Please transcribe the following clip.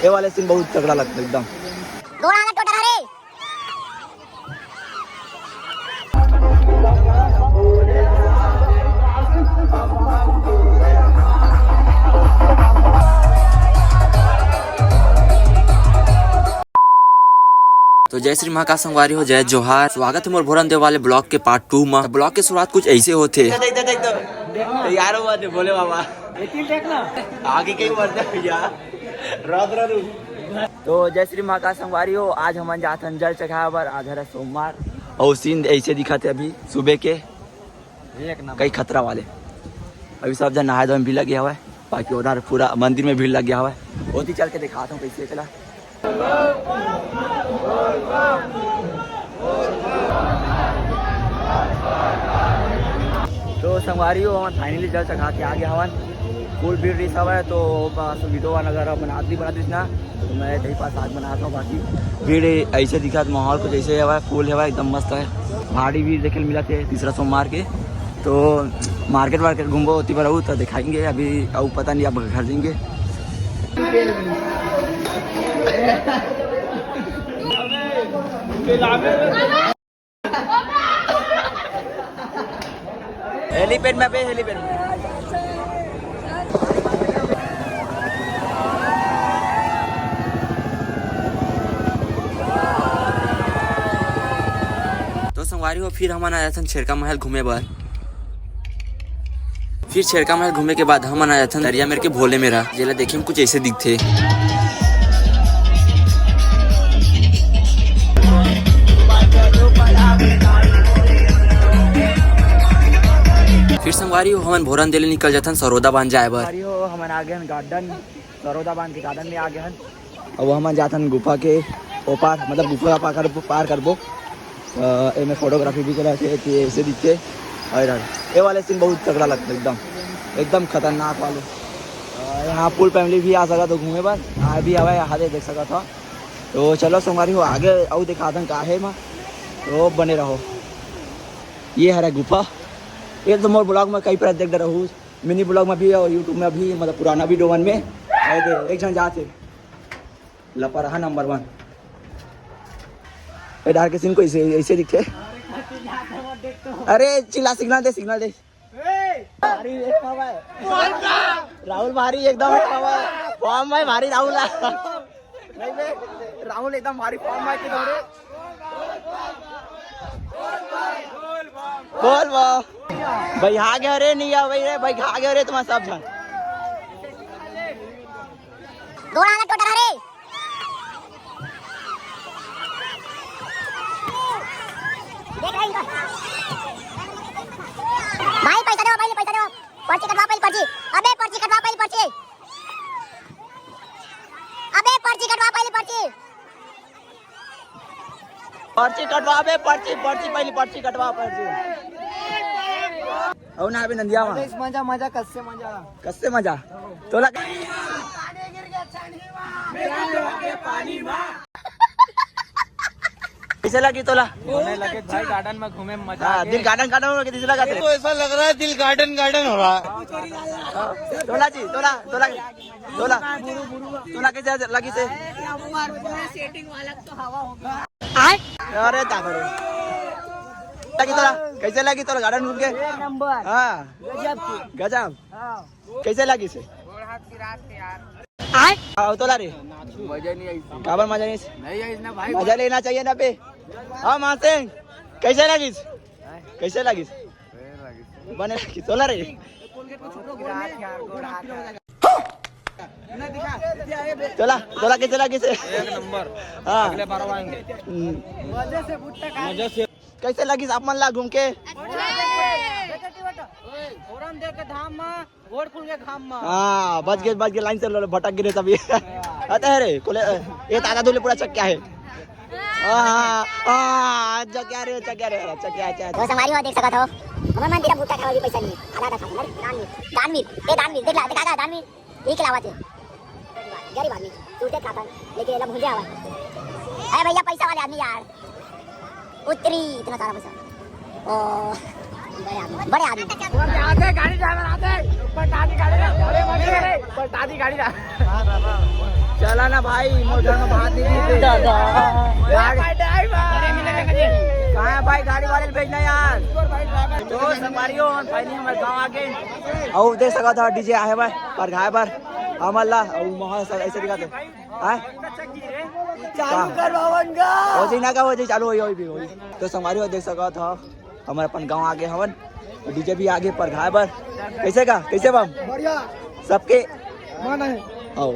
ये वाले सीन बहुत तगड़ा लगता है एकदम। तो जय श्री महाकाल संगवारी हो, जय जोहार। स्वागत है मोर भोरन देव वाले ब्लॉग के पार्ट 2 में। ब्लॉग के शुरुआत कुछ ऐसे होते यार बोले बाबा आगे कहीं बढ़ता भैया। तो जय श्री महाकाल संगवारी हो, आज हम जाते हैं जल चढ़ावर। आज है सोमवार और सीन ऐसे दिखाते अभी सुबह के कई खतरा वाले। अभी सब जन नहाए धोए भी लग गया हुआ है, बाकी उधर पूरा मंदिर में भीड़ लग गया हुआ है। बहुत ही चल के दिखाता हूँ कैसे चला। तो संगवारी हो हम फाइनली जल चढ़ा के आ गया हवन। फुल भीड़ रही सब है, तो बस वीडियो अगर बनाती ना तो मैं यही पास आज बनाता हूँ। बाकी भीड़ ऐसे दिखा माहौल कुछ ऐसे है, फुल है एकदम मस्त है। भारी भीड़ देखे मिला थे तीसरा सोमवार के। तो मार्केट घूमो होती पर तो दिखाएंगे। अभी अब पता नहीं, अब घर जाएंगे। हेलीपैड में पे हेलीपैड में। तो संगवारी हो फिर हम आया था शेरका महल घूमे बार। फिर शेरका महल घूमे के बाद हम आया था दरिया मेरे के भोले मेरा जेला देखे में कुछ ऐसे दिखते। फिर संगवारी हो हम भोरन देले निकल जाते सरोदा बांध जाए बार। हम आ गए गार्डन, सरोदा बांध के गार्डन में आ गए। अब हम जाते गुफा के ओपार, मतलब गुफा पार करबो। में फोटोग्राफी भी चला ऐसे दिखते। और ये वाले सीन बहुत तगड़ा लगता है एकदम खतरनाक वाले। यहाँ फुल फैमिली भी आ सका तो घूमे बस यहाँ भी आवा यहाँ देख सका था। तो चलो संगवारी हो आगे और दिखा दन का है माँ, तो बने रहो। ये है गुफा। ये तो मोर ब्लॉग में कई पर देख रहूँ, मिनी ब्लॉग में भी और यूट्यूब में भी, मतलब पुराना वीडियो वन में एक जन जाते लपरहा नंबर 1 डार के सीन को ऐसे दिखते। अरे चिल्ला सिग्नल दे राहुल भारी एकदम फॉर्म भाई भारी। राहुल एकदम भारी फॉर्म भाई। बोल भाई आ गया रे, नहीं आ भाई रे भाई आ गया रे तुम्हारा सब जन। भाई पैसा दो, पर्ची कटवा पहले पर्ची। अबे पर्ची कटवा पहले पर्ची। पर्ची कटवा बे पर्ची पहले पर्ची कटवा पर्ची। औ ना अबे नंदिया मजा कस्से मजा तो कैसे लगी तोला? घूमने लगे भाई, गार्डन में घूमे मजा। दिल गार्डन हो गया, लगा तो ऐसा लग रहा है दिल गार्डन हो रहा है। तोला कैसे लगी से? अरे लगी तोला कैसे लगी तोला गार्डन घूम के? हाँ गजब। कैसे लगी से? तोला रे मजा नहीं आई। काबर मजा नहीं आई ना भाई, मजा लेना चाहिए ना पे। हाँ मानते कैसे लगी? बने लगी तोला रे। तोला कैसे लगी से? एक नंबर। हाँ अगले बार आएंगे। मजा से कैसे लगी आप मन ला घूम के? हाँ बच गए लाइन से भटक गिरे तभी। आता है रे कोले ये ताजा दूल्हे पूरा चक्या है। चक्या रे चक्या। तो संगवारी हो देख सकत हो हमर मन तेरा भूटा खावा भी पैसा नहीं आधा खा दानवीर देख ला दिखा दानवीर ये खिलावत है गरीब आदमी टूटे खाता लेकिन एला भूजा आवा। अरे भैया पैसा वाले आदमी यार उतरी इतना सारा पैसा। ओ बड़े आदमी आते गाड़ी ड्राइवर आते पलटा दी गाड़ी चला ना भाई मोटर में बात नहीं कहाँ है भाई गाड़ी वाले भेजना यार तो संभालियो फाइनली हमारे गाँव आके और देख सका था डीजे आए भाई पर घाय पर अमल्ला और माहौल ऐसे दिखाते चालू कर बावन का हो जी ना का हो जी चालू होई भी होई तो संभालियो देख सका था हमारे अपन गाँव आगे हवन डीजे भी आगे पर घाय पर कैसे का कैसे बम बढ़िया सबके मन है आओ